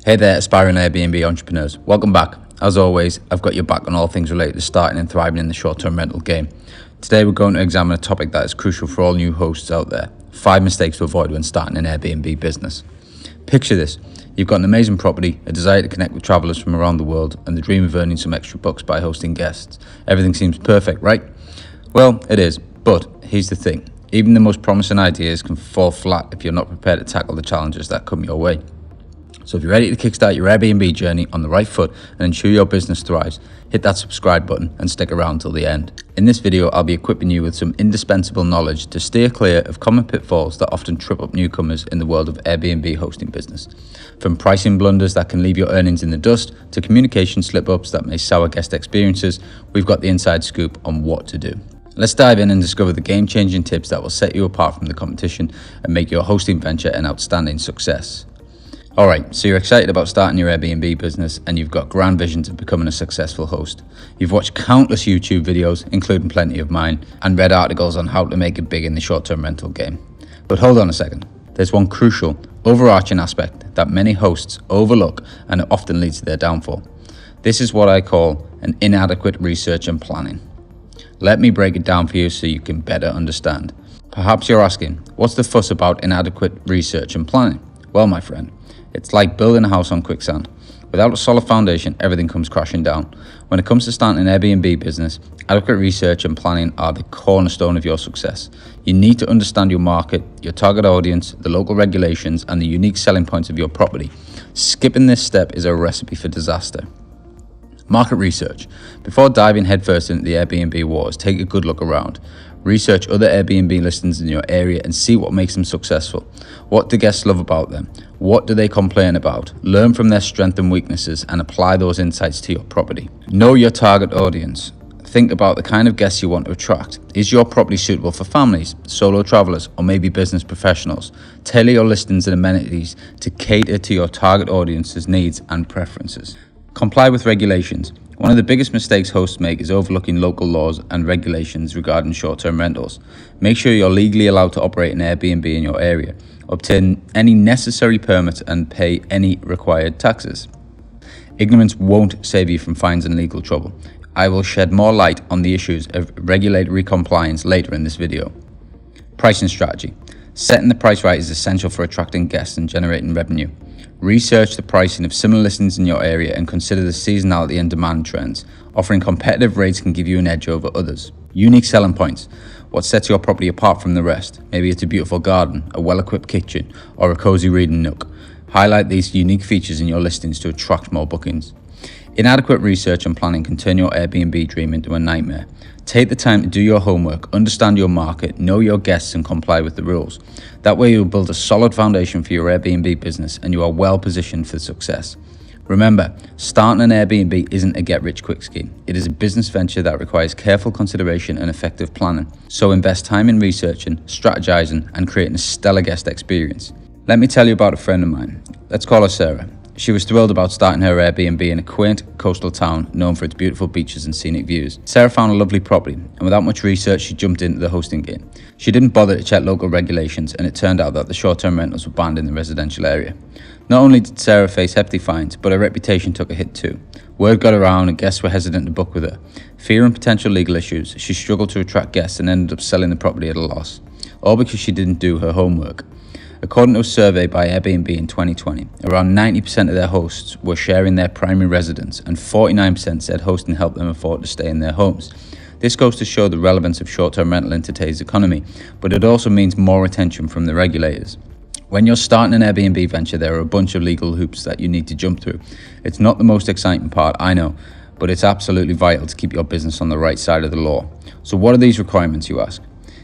Hey there, aspiring Airbnb entrepreneurs. Welcome back. As always, I've got your back on all things related to starting and thriving in the short-term rental game. Today, we're going to examine a topic that is crucial for all new hosts out there. 5 mistakes to avoid when starting an Airbnb business. Picture this. You've got an amazing property, a desire to connect with travelers from around the world, and the dream of earning some extra bucks by hosting guests. Everything seems perfect, right? Well, it is, but here's the thing. Even the most promising ideas can fall flat if you're not prepared to tackle the challenges that come your way. So if you're ready to kickstart your Airbnb journey on the right foot and ensure your business thrives, hit that subscribe button and stick around till the end. In this video, I'll be equipping you with some indispensable knowledge to steer clear of common pitfalls that often trip up newcomers in the world of Airbnb hosting business. From pricing blunders that can leave your earnings in the dust to communication slip-ups that may sour guest experiences, we've got the inside scoop on what to do. Let's dive in and discover the game-changing tips that will set you apart from the competition and make your hosting venture an outstanding success. Alright, so you're excited about starting your Airbnb business and you've got grand visions of becoming a successful host. You've watched countless YouTube videos, including plenty of mine, and read articles on how to make it big in the short-term rental game. But hold on a second. There's one crucial, overarching aspect that many hosts overlook and it often leads to their downfall. This is what I call an inadequate research and planning. Let me break it down for you so you can better understand. Perhaps you're asking, what's the fuss about inadequate research and planning? Well, my friend, it's like building a house on quicksand. Without a solid foundation, everything comes crashing down. When it comes to starting an Airbnb business, adequate research and planning are the cornerstone of your success. You need to understand your market, your target audience, the local regulations, and the unique selling points of your property. Skipping this step is a recipe for disaster. Market research. Before diving headfirst into the Airbnb wars, take a good look around. Research other Airbnb listings in your area and see what makes them successful. What do guests love about them? What do they complain about? Learn from their strengths and weaknesses and apply those insights to your property. Know your target audience. Think about the kind of guests you want to attract. Is your property suitable for families, solo travelers, or maybe business professionals? Tailor your listings and amenities to cater to your target audience's needs and preferences. Comply with regulations. One of the biggest mistakes hosts make is overlooking local laws and regulations regarding short-term rentals. Make sure you're legally allowed to operate an Airbnb in your area. Obtain any necessary permits and pay any required taxes. Ignorance won't save you from fines and legal trouble. I will shed more light on the issues of regulatory compliance later in this video. Pricing strategy. Setting the price right is essential for attracting guests and generating revenue. Research the pricing of similar listings in your area and consider the seasonality and demand trends. Offering competitive rates can give you an edge over others. Unique selling points. What sets your property apart from the rest? Maybe it's a beautiful garden, a well-equipped kitchen, or a cozy reading nook. Highlight these unique features in your listings to attract more bookings. Inadequate research and planning can turn your Airbnb dream into a nightmare. Take the time to do your homework, understand your market, know your guests and comply with the rules. That way you'll build a solid foundation for your Airbnb business and you are well positioned for success. Remember, starting an Airbnb isn't a get-rich-quick scheme. It is a business venture that requires careful consideration and effective planning. So invest time in researching, strategizing and creating a stellar guest experience. Let me tell you about a friend of mine. Let's call her Sarah. She was thrilled about starting her Airbnb in a quaint coastal town known for its beautiful beaches and scenic views. Sarah found a lovely property, and without much research, she jumped into the hosting game. She didn't bother to check local regulations, and it turned out that the short-term rentals were banned in the residential area. Not only did Sarah face hefty fines, but her reputation took a hit too. Word got around and guests were hesitant to book with her. Fearing potential legal issues, she struggled to attract guests and ended up selling the property at a loss, all because she didn't do her homework. According to a survey by Airbnb in 2020, around 90% of their hosts were sharing their primary residence and 49% said hosting helped them afford to stay in their homes. This goes to show the relevance of short-term rental in today's economy, but it also means more attention from the regulators. When you're starting an Airbnb venture, there are a bunch of legal hoops that you need to jump through. It's not the most exciting part, I know, but it's absolutely vital to keep your business on the right side of the law. So what are these requirements, you ask?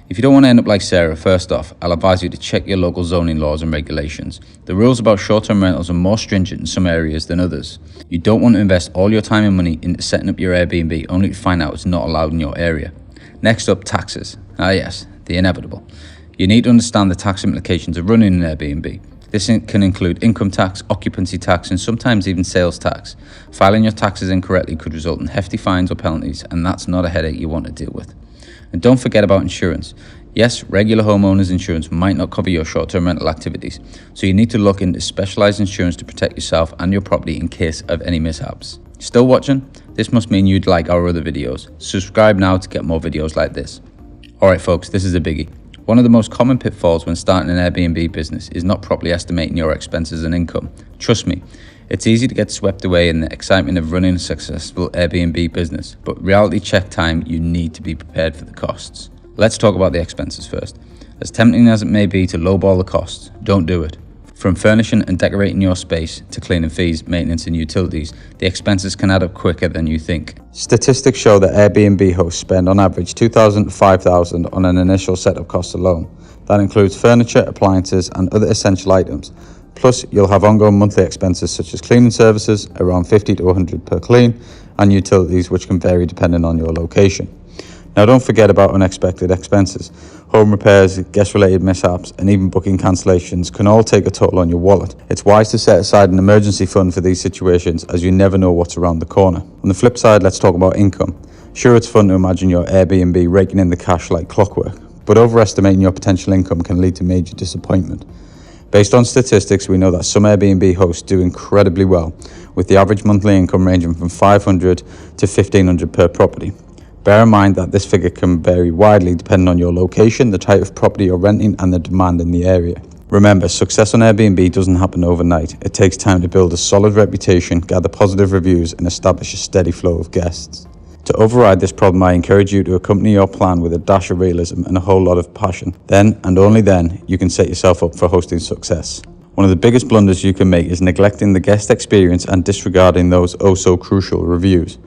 If you don't want to end up like Sarah, first off, I'll advise you to check your local zoning laws and regulations. The rules about short-term rentals are more stringent in some areas than others. You don't want to invest all your time and money into setting up your Airbnb only to find out it's not allowed in your area. Next up, taxes. Ah yes, the inevitable. You need to understand the tax implications of running an Airbnb. This can include income tax, occupancy tax, and sometimes even sales tax. Filing your taxes incorrectly could result in hefty fines or penalties, and that's not a headache you want to deal with. And don't forget about insurance. Yes, regular homeowners insurance might not cover your short-term rental activities, so you need to look into specialized insurance to protect yourself and your property in case of any mishaps. Still watching? This must mean you'd like our other videos. Subscribe now to get more videos like this. Alright folks, this is a biggie. One of the most common pitfalls when starting an Airbnb business is not properly estimating your expenses and income. Trust me, it's easy to get swept away in the excitement of running a successful Airbnb business, but reality check time, you need to be prepared for the costs. Let's talk about the expenses first. As tempting as it may be to lowball the costs, don't do it. From furnishing and decorating your space to cleaning fees, maintenance and utilities, the expenses can add up quicker than you think. Statistics show that Airbnb hosts spend on average $2,000 to $5,000 on an initial setup cost alone. That includes furniture, appliances and other essential items. Plus, you'll have ongoing monthly expenses such as cleaning services, around $50 to $100 per clean, and utilities which can vary depending on your location. Now don't forget about unexpected expenses. Home repairs, guest-related mishaps, and even booking cancellations can all take a toll on your wallet. It's wise to set aside an emergency fund for these situations, as you never know what's around the corner. On the flip side, let's talk about income. Sure, it's fun to imagine your Airbnb raking in the cash like clockwork, but overestimating your potential income can lead to major disappointment. Based on statistics, we know that some Airbnb hosts do incredibly well, with the average monthly income ranging from $500 to $1,500 per property. Bear in mind that this figure can vary widely depending on your location, the type of property you're renting, and the demand in the area. Remember, success on Airbnb doesn't happen overnight. It takes time to build a solid reputation, gather positive reviews, and establish a steady flow of guests. To override this problem, I encourage you to accompany your plan with a dash of realism and a whole lot of passion. Then, and only then, you can set yourself up for hosting success. One of the biggest blunders you can make is neglecting the guest experience and disregarding those oh-so-crucial reviews.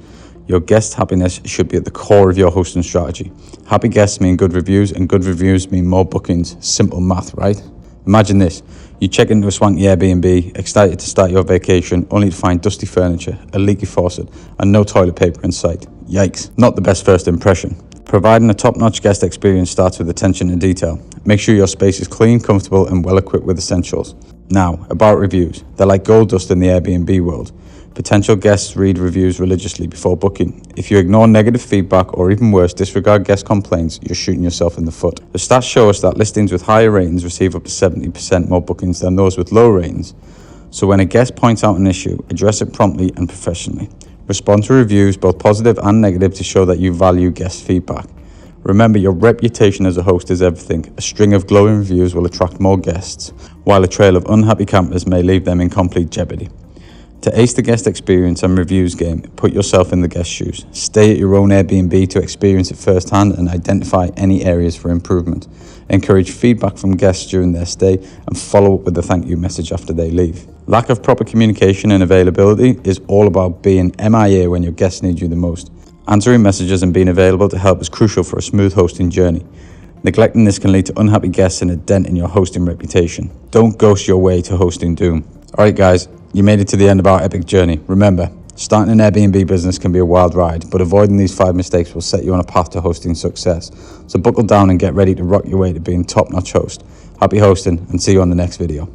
Your guest happiness should be at the core of your hosting strategy. Happy guests mean good reviews, and good reviews mean more bookings. Simple math, right? Imagine this. You check into a swanky Airbnb, excited to start your vacation, only to find dusty furniture, a leaky faucet, and no toilet paper in sight. Yikes. Not the best first impression. Providing a top-notch guest experience starts with attention to detail. Make sure your space is clean, comfortable, and well-equipped with essentials. Now, about reviews. They're like gold dust in the Airbnb world. Potential guests read reviews religiously before booking. If you ignore negative feedback or even worse, disregard guest complaints, you're shooting yourself in the foot. The stats show us that listings with higher ratings receive up to 70% more bookings than those with low ratings. So when a guest points out an issue, address it promptly and professionally. Respond to reviews, both positive and negative, to show that you value guest feedback. Remember, your reputation as a host is everything. A string of glowing reviews will attract more guests, while a trail of unhappy campers may leave them in complete jeopardy. To ace the guest experience and reviews game, put yourself in the guest's shoes. Stay at your own Airbnb to experience it firsthand and identify any areas for improvement. Encourage feedback from guests during their stay and follow up with a thank you message after they leave. Lack of proper communication and availability is all about being MIA when your guests need you the most. Answering messages and being available to help is crucial for a smooth hosting journey. Neglecting this can lead to unhappy guests and a dent in your hosting reputation. Don't ghost your way to hosting doom. Alright guys, you made it to the end of our epic journey. Remember, starting an Airbnb business can be a wild ride, but avoiding these 5 mistakes will set you on a path to hosting success. So buckle down and get ready to rock your way to being top-notch host. Happy hosting, and see you on the next video.